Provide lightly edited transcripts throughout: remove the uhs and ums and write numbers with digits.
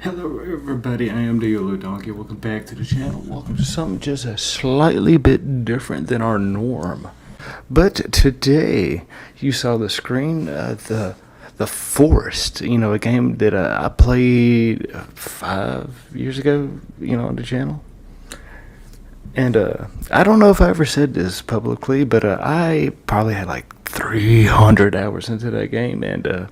Hello everybody, I am the YOLO Donkey. Welcome back to the channel. Welcome to something just a slightly bit different than our norm. But today, you saw the screen, the Forrest, a game that I played 5 years ago, on the channel. And I don't know if I ever said this publicly, but I probably had like 300 hours into that game, and I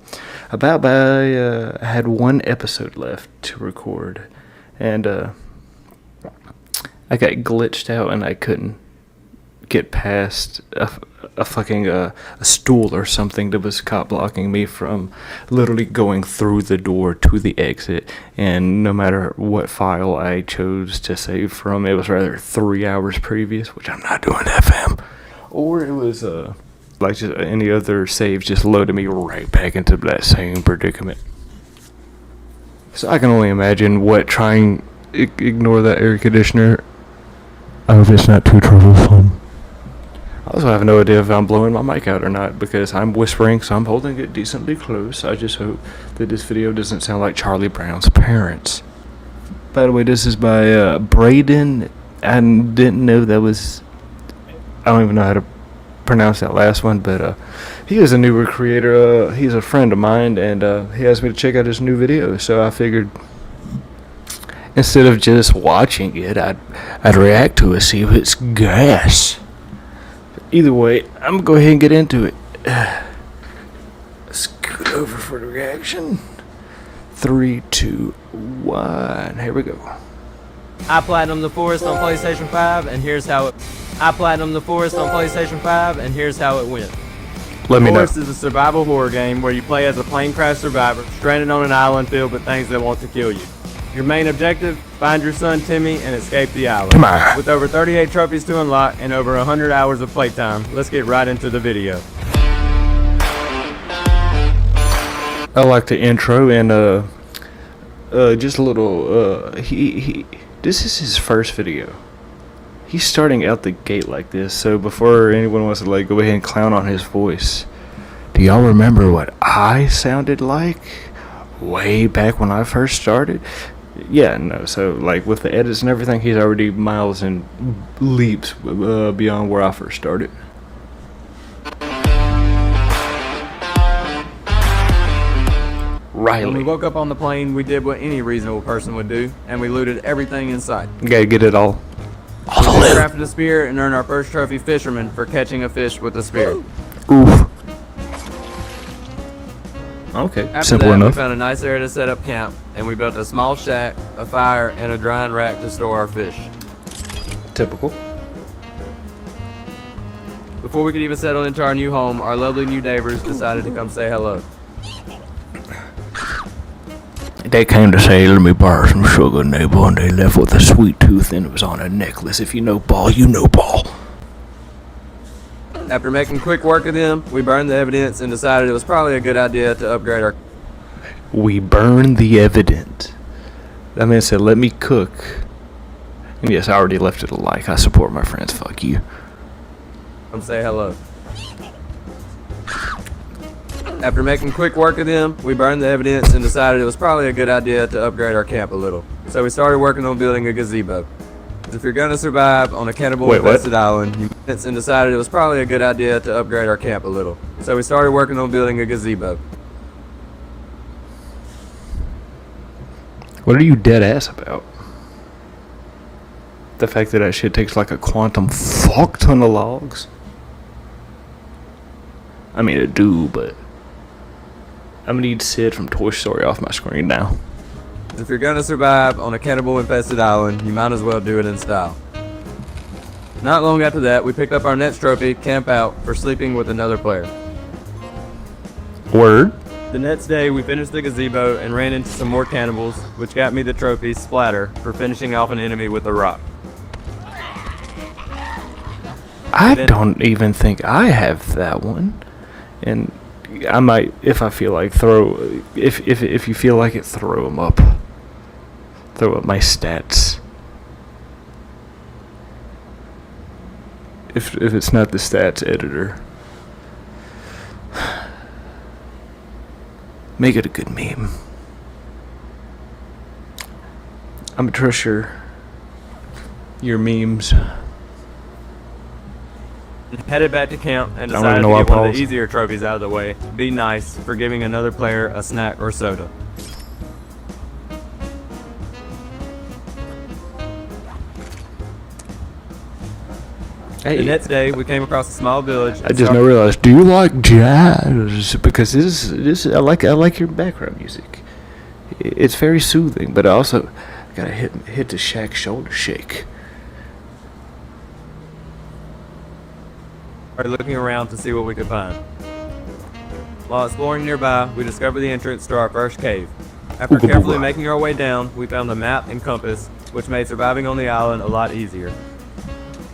had one episode left to record, and I got glitched out and I couldn't get past a fucking a stool or something that was cop blocking me from literally going through the door to the exit. And no matter what file I chose to save from, it was rather 3 hours previous, which I'm not doing that, fam. Or it was like just any other save, just loaded me right back into that same predicament. So I can only imagine what trying ignore that air conditioner. I hope it's not too troublesome. I also have no idea if I'm blowing my mic out or not, because I'm whispering, so I'm holding it decently close. I just hope that this video doesn't sound like Charlie Brown's parents. By the way, this is by Braden. I didn't know that was... I don't even know how to pronounce that last one, but he is a newer creator. He's a friend of mine, and he asked me to check out his new video, so I figured instead of just watching it, I'd react to it, see if it's gas. Either way, I'm gonna go ahead and get into it. Scoot over for the reaction. 3, 2, 1. Here we go. I platinum the Forrest on PlayStation 5, and here's how it. I platinum the Forrest on PlayStation 5, and here's how it went. Let me know. Forrest is a survival horror game where you play as a plane crash survivor, stranded on an island filled with things that want to kill you. Your main objective: find your son Timmy and escape the island. Come on. With over 38 trophies to unlock and over 100 hours of playtime, let's get right into the video. I like the intro, and just a little. This is his first video. He's starting out the gate like this, so before anyone wants to go ahead and clown on his voice, do y'all remember what I sounded like way back when I first started? Yeah, no, so with the edits and everything, he's already miles and leaps beyond where I first started. Riley. When we woke up on the plane, we did what any reasonable person would do, and we looted everything in sight. You gotta get it all. We crafted a spear and earned our first trophy, fisherman, for catching a fish with a spear. Oof. Okay, After simple that, enough. we found a nice area to set up camp, and we built a small shack, a fire, and a drying rack to store our fish. Typical. Before we could even settle into our new home, our lovely new neighbors decided to come say hello. They came to say, let me borrow some sugar, neighbor, and they left with a sweet tooth, and it was on a necklace. If you know ball, you know ball. After making quick work of them, we burned the evidence and decided it was probably a good idea to upgrade our... We burned the evidence. That man said, let me cook. And yes, I already left it a like. I support my friends. Fuck you. Come say hello. After making quick work of them, we burned the evidence and decided it was probably a good idea to upgrade our camp a little. So we started working on building a gazebo. If you're gonna survive on a cannibal-infested island, and decided it was probably a good idea to upgrade our camp a little. So we started working on building a gazebo. What are you dead ass about? The fact that that shit takes like a quantum fuck ton of logs? I mean, it do, but I'm gonna need Sid from Toy Story off my screen now. If you're gonna survive on a cannibal-infested island, you might as well do it in style. Not long after that, we picked up our next trophy, Camp Out, for sleeping with another player. Word? The next day, we finished the gazebo and ran into some more cannibals, which got me the trophy, Splatter, for finishing off an enemy with a rock. I don't even think I have that one. And I might, if I feel like, if you feel like it, throw them up. Throw up my stats. If it's not the stats editor. Make it a good meme. I'm gonna trust your memes. Headed back to camp and I don't decided even to know why get one of Paul's- the easier trophies out of the way. Be nice for giving another player a snack or soda. Hey, The next day, we came across a small village. I just now realized. Do you like jazz? Because this I like your background music. It's very soothing, but I gotta hit the Shaq shoulder shake. Started looking around to see what we could find. While exploring nearby, we discovered the entrance to our first cave. After Ooga carefully booga. making our way down, we found a map and compass, which made surviving on the island a lot easier.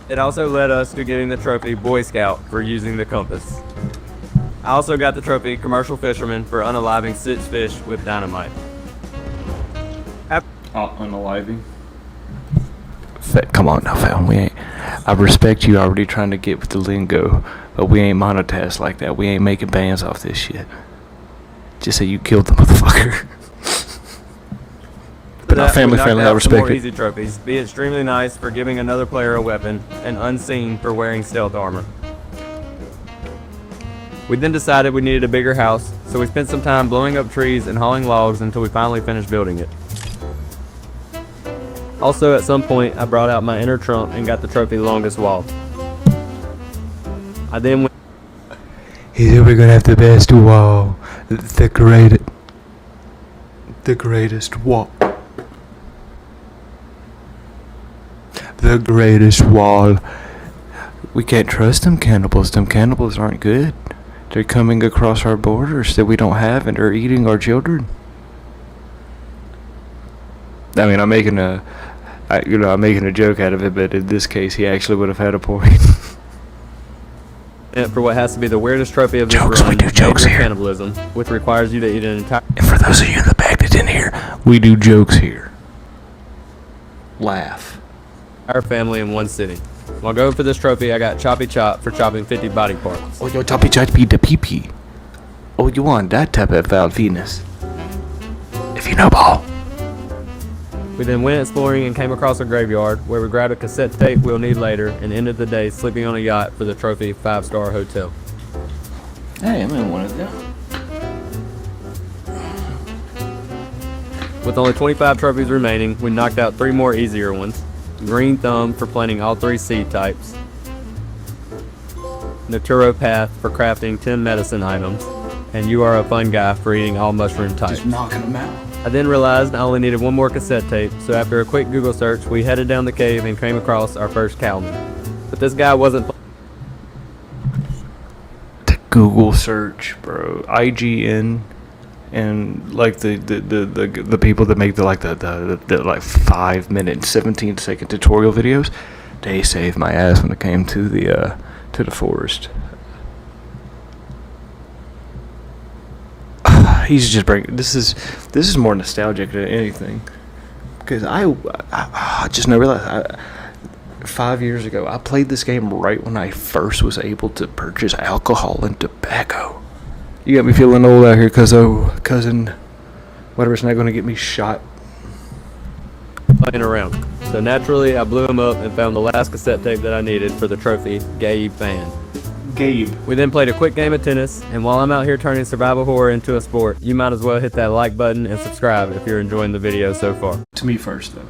It also led us to getting the trophy Boy Scout for using the compass. I also got the trophy Commercial Fisherman for unaliving 6 fish with dynamite. Unaliving? Come on now, fam. We ain't. I respect you already trying to get with the lingo, but we ain't monetized like that. We ain't making bands off this shit. Just say you killed the motherfucker. But not family friendly. I respect more it. Easy trophies. Be extremely nice for giving another player a weapon, and unseen for wearing stealth armor. We then decided we needed a bigger house, so we spent some time blowing up trees and hauling logs until we finally finished building it. Also, at some point, I brought out my inner trunk and got the trophy Longest Wall. I then went. He said we're gonna have the best wall, the greatest wall, the greatest wall. We can't trust them cannibals. Them cannibals aren't good. They're coming across our borders that we don't have, and they're eating our children. I mean, I'm making a joke out of it, but in this case, he actually would have had a point. For what has to be the weirdest trophy of this Jokes, run, we do jokes major here. cannibalism, which requires you to eat an entire. And for those of you in the back that didn't hear, we do jokes here. Laugh. Our family in one sitting. While going for this trophy, I got Choppy Chop for chopping 50 body parts. Oh, yo, choppy choppy the pee-pee. Oh, you want that type of Val Venus. If you know ball. We then went exploring and came across a graveyard where we grabbed a cassette tape we'll need later and ended the day sleeping on a yacht for the trophy 5-star hotel. Hey, I'm in one of them. With only 25 trophies remaining, we knocked out 3 more easier ones. Green Thumb for planting all 3 seed types. Naturopath for crafting 10 medicine items. And You Are a Fun Guy for eating all mushroom types. Just knocking them out. I then realized I only needed 1 more cassette tape, so after a quick Google search, we headed down the cave and came across our first cowman. But this guy wasn't. The Google search, bro. IGN and like the people that make the 5-minute, 17-second tutorial videos, they saved my ass when it came to the Forrest. He's just bringing. This is more nostalgic than anything, because I just never realized. 5 years ago, I played this game right when I first was able to purchase alcohol and tobacco. You got me feeling old out here, cousin. Whatever's not going to get me shot. Playing around. So naturally, I blew him up and found the last cassette tape that I needed for the trophy Gabe Band. Gabe. We then played a quick game of tennis, and while I'm out here turning survival horror into a sport, you might as well hit that like button and subscribe if you're enjoying the video so far. To me first, though.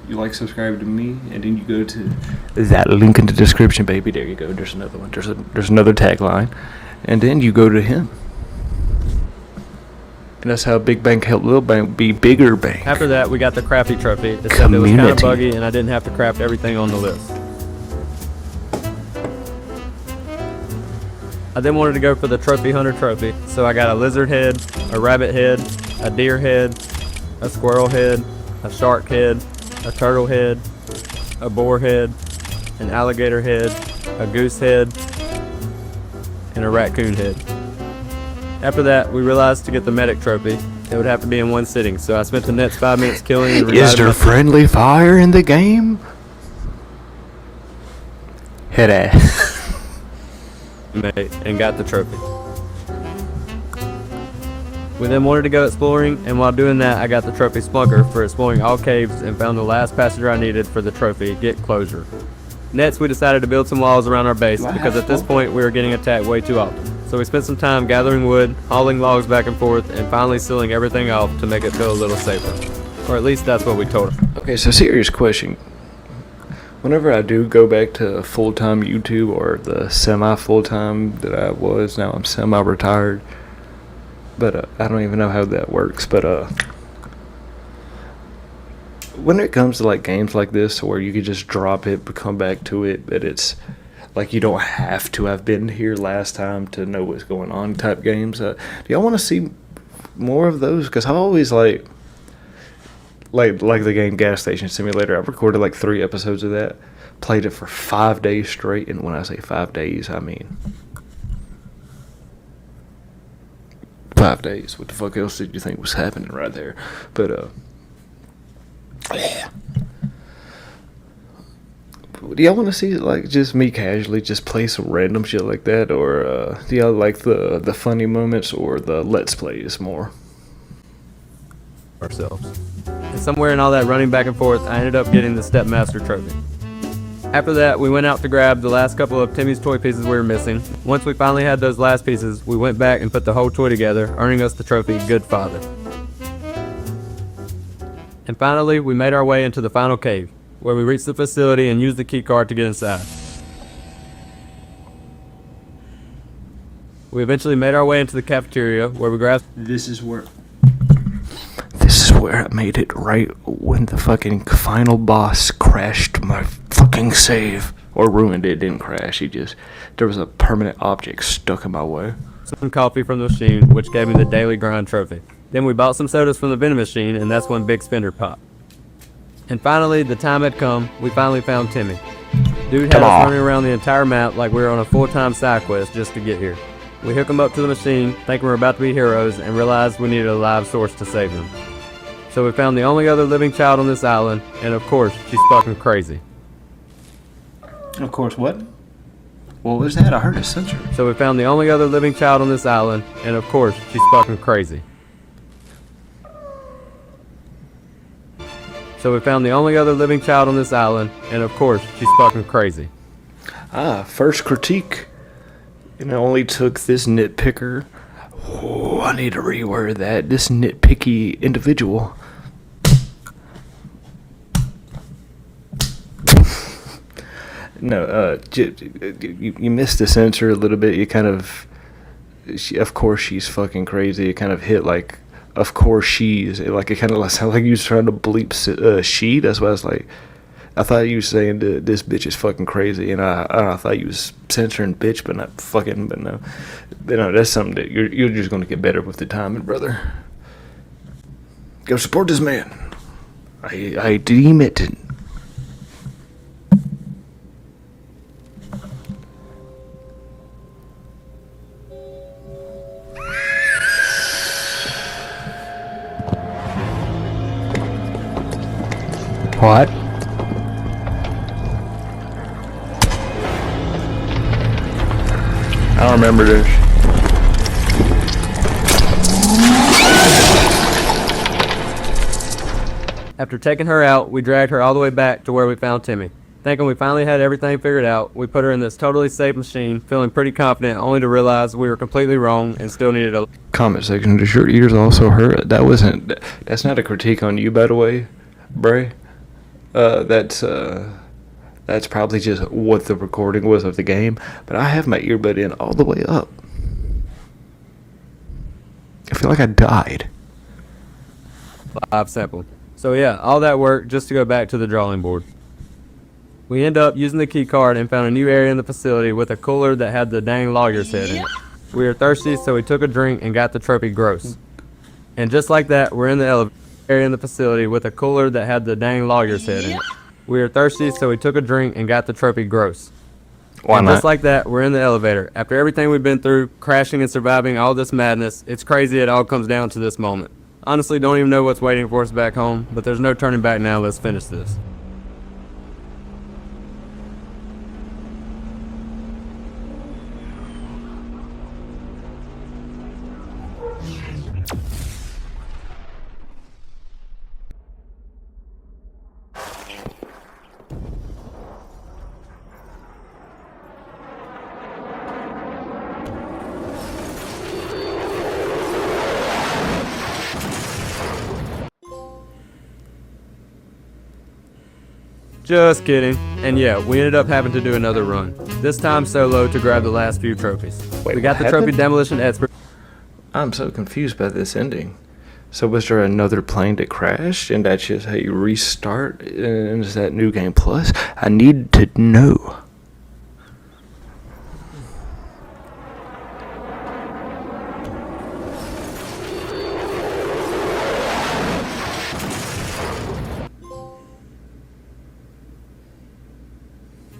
You like subscribe to me, and then you go to that link in the description, baby. There you go. There's another one. There's another tagline, and then you go to him. And that's how Big Bank helped Little Bank be Bigger Bank. After that, we got the crafty trophy, except it was kind of Community. buggy and I didn't have to craft everything on the list. I then wanted to go for the Trophy Hunter trophy, so I got a lizard head, a rabbit head, a deer head, a squirrel head, a shark head, a turtle head, a boar head, an alligator head, a goose head, and a raccoon head. After that, we realized to get the medic trophy, it would have to be in one sitting, so I spent the next 5 minutes killing and Is there reviving friendly fire in the game? Head ass. my mate and got the trophy. We then wanted to go exploring, and while doing that, I got the trophy Splunker for exploring all caves and found the last passenger I needed for the trophy, Get Closure. Next, we decided to build some walls around our base because at this point we were getting attacked way too often. So we spent some time gathering wood, hauling logs back and forth, and finally sealing everything off to make it feel a little safer. Or at least that's what we told her. Okay, so serious question. Whenever I do go back to full-time YouTube or the semi-full-time that I was, now I'm semi-retired. But I don't even know how that works. But when it comes to like games like this where you could just drop it but come back to it, but it's like you don't have to have been here last time to know what's going on type games, do y'all want to see more of those? Because I've always like the game Gas Station Simulator. I've recorded like 3 episodes of that, played it for 5 days straight, and when I say 5 days, I mean 5 days. What the fuck else did you think was happening right there? But do y'all want to see like just me casually just play some random shit like that, or do y'all like the funny moments or the let's plays more? Ourselves. And somewhere in all that running back and forth, I ended up getting the Stepmaster trophy. After that, we went out to grab the last couple of Timmy's toy pieces we were missing. Once we finally had those last pieces, we went back and put the whole toy together, earning us the trophy, Good Father. And finally, we made our way into the final cave, where we reached the facility and used the key card to get inside. We eventually made our way into the cafeteria, where we grabbed... This is where I made it right when the fucking final boss crashed my fucking save. Or ruined it. It didn't crash. There was a permanent object stuck in my way. Some coffee from the machine, which gave me the daily grind trophy. Then we bought some sodas from the vending machine, and that's when Big Spender popped. And finally, the time had come. We finally found Timmy. Dude had us running around the entire map like we were on a full-time side quest just to get here. We hook him up to the machine, thinking we're about to be heroes, and realized we needed a live source to save him. So we found the only other living child on this island, and of course, she's fucking crazy. Of course, what? What was that? I heard a sensor. So we found the only other living child on this island, and of course, she's fucking crazy. So we found the only other living child on this island, and of course, she's fucking crazy. First critique. And it only took this nitpicker. Oh, I need to reword that. This nitpicky individual. No, you missed the censor a little bit. You kind of... of course she's fucking crazy. It kind of hit like... Of course she's... Like, it kind of sounded like you was trying to bleep she. That's why I was like... I thought you were saying this bitch is fucking crazy, and I thought you was censoring bitch, but not fucking. But no, that's something that you're just gonna get better with the timing, brother. Go support this man. I deem it. What? I don't remember this. After taking her out, we dragged her all the way back to where we found Timmy. Thinking we finally had everything figured out, we put her in this totally safe machine, feeling pretty confident, only to realize we were completely wrong and still needed a... Comment section, does your ears also hurt? That's not a critique on you, by the way, Bray. That's probably just what the recording was of the game, but I have my earbud in all the way up. I feel like I died. Live sample. So yeah, all that work just to go back to the drawing board. We end up using the key card and found a new area in the facility with a cooler that had the dang lawyer's head in it. We were thirsty, so we took a drink and got the trophy gross. And just like that, we're in the elevator area in the facility with a cooler that had the dang lawyer's head in it. We were thirsty, so we took a drink and got the trophy gross. Why and not? Just like that, we're in the elevator. After everything we've been through, crashing and surviving all this madness, it's crazy it all comes down to this moment. Honestly, don't even know what's waiting for us back home, but there's no turning back now. Let's finish this. Just kidding. And yeah, we ended up having to do another run. This time solo to grab the last few trophies. Wait, we got the what trophy happened? demolition expert. I'm so confused by this ending. So was there another plane that crashed, and that's just how you restart? And is that New Game Plus? I need to know.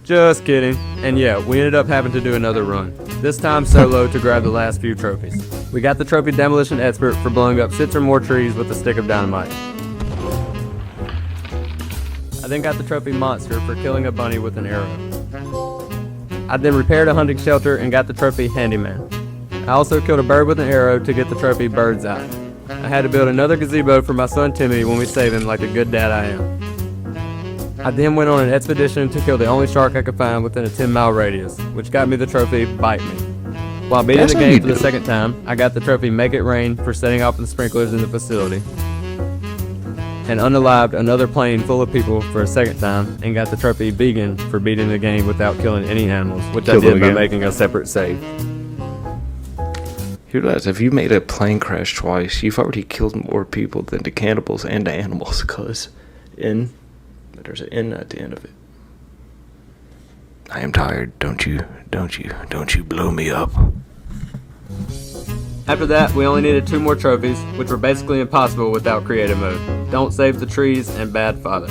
Just kidding. And yeah, we ended up having to do another run. This time solo to grab the last few trophies. We got the trophy demolition expert for blowing up 6 or more trees with a stick of dynamite. I then got the trophy monster for killing a bunny with an arrow. I then repaired a hunting shelter and got the trophy handyman. I also killed a bird with an arrow to get the trophy bird's eye. I had to build another gazebo for my son Timmy when we save him like a good dad I am. I then went on an expedition to kill the only shark I could find within a 10-mile radius, which got me the trophy Bite Me. While beating That's the how you game for the do it. second time, I got the trophy Make It Rain for setting off the sprinklers in the facility. And unalived another plane full of people for a second time, and got the trophy Vegan for beating the game without killing any animals, which Killed I did them by again. making a separate save. You realize if you made a plane crash twice, you've already killed more people than the cannibals and the animals, cuz there's an N at the end of it. I am tired. Don't you blow me up. After that, we only needed 2 more trophies, which were basically impossible without creative mode. Don't Save the Trees and Bad Father.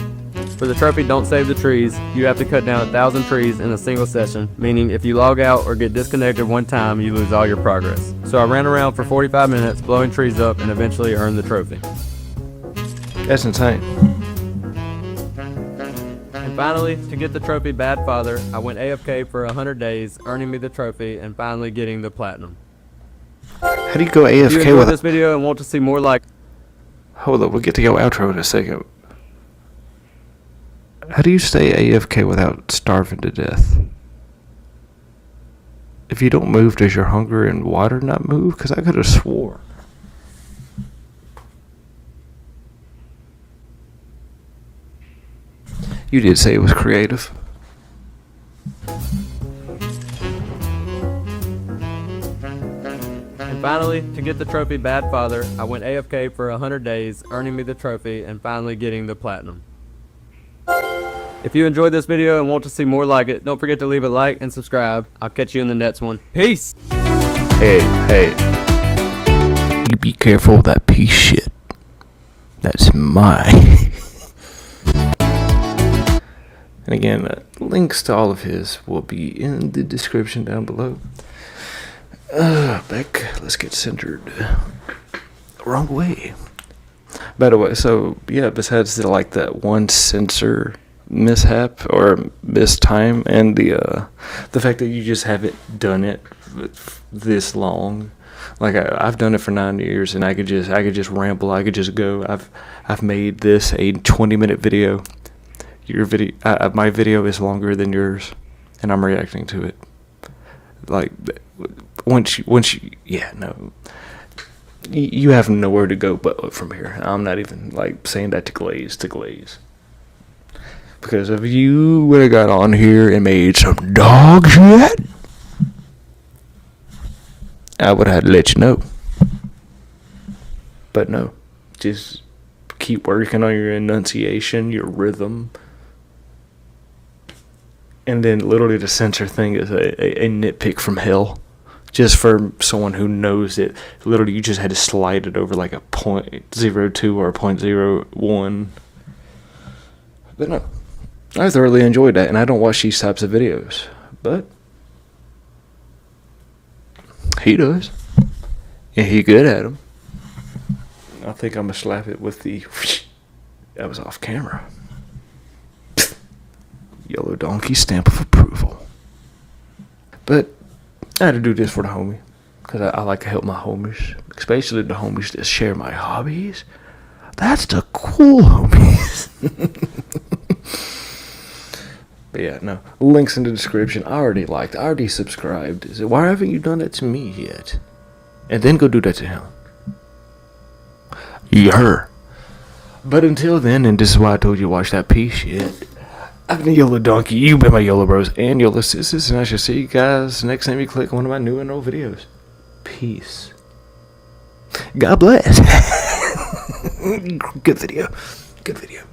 For the trophy Don't Save the Trees, you have to cut down 1,000 trees in a single session, meaning if you log out or get disconnected one time, you lose all your progress. So I ran around for 45 minutes blowing trees up and eventually earned the trophy. That's insane. And finally, to get the trophy Bad Father, I went AFK for 100 days, earning me the trophy and finally getting the platinum. How do you go If you AFK enjoyed with this video and want to see more like Hold up, we'll get to go outro in a second. How do you stay AFK without starving to death? If you don't move, does your hunger and water not move? Because I could have swore. You did say it was creative. And finally, to get the trophy Bad Father, I went AFK for 100 days, earning me the trophy and finally getting the platinum. If you enjoyed this video and want to see more like it, don't forget to leave a like and subscribe. I'll catch you in the next one. Peace! Hey. You be careful of that piece of shit. That's mine. And again, links to all of his will be in the description down below. Beck, let's get centered. Wrong way. By the way, so yeah, besides that one sensor mishap or mistime, and the fact that you just haven't done it this long. Like I've done it for 9 years, and I could just ramble. I could just go. I've made this a 20-minute video. Your video, my video is longer than yours, and I'm reacting to it. Like once you, yeah, no. You have nowhere to go but up from here. I'm not even like saying that to glaze. Because if you would have got on here and made some dog shit, I would have had to let you know. But no, just keep working on your enunciation, your rhythm. And then literally the censor thing is a nitpick from hell. Just for someone who knows it, literally you just had to slide it over like a 0.02 or a 0.01. But no, I thoroughly enjoyed that, and I don't watch these types of videos. But he does, and he good at them. I think I'm gonna slap it with the. That was off camera. Yellow donkey stamp of approval. But I had to do this for the homie, because I like to help my homies, especially the homies that share my hobbies. That's the cool homies. But yeah, no. Links in the description. I already subscribed. Why haven't you done that to me yet? And then go do that to him. Yeah. But until then, and this is why I told you to watch that piece shit, I've been YOLO Donkey. You've been my YOLO Bros and YOLO Sisters, and I shall see you guys next time you click one of my new and old videos. Peace. God bless. Good video. Good video.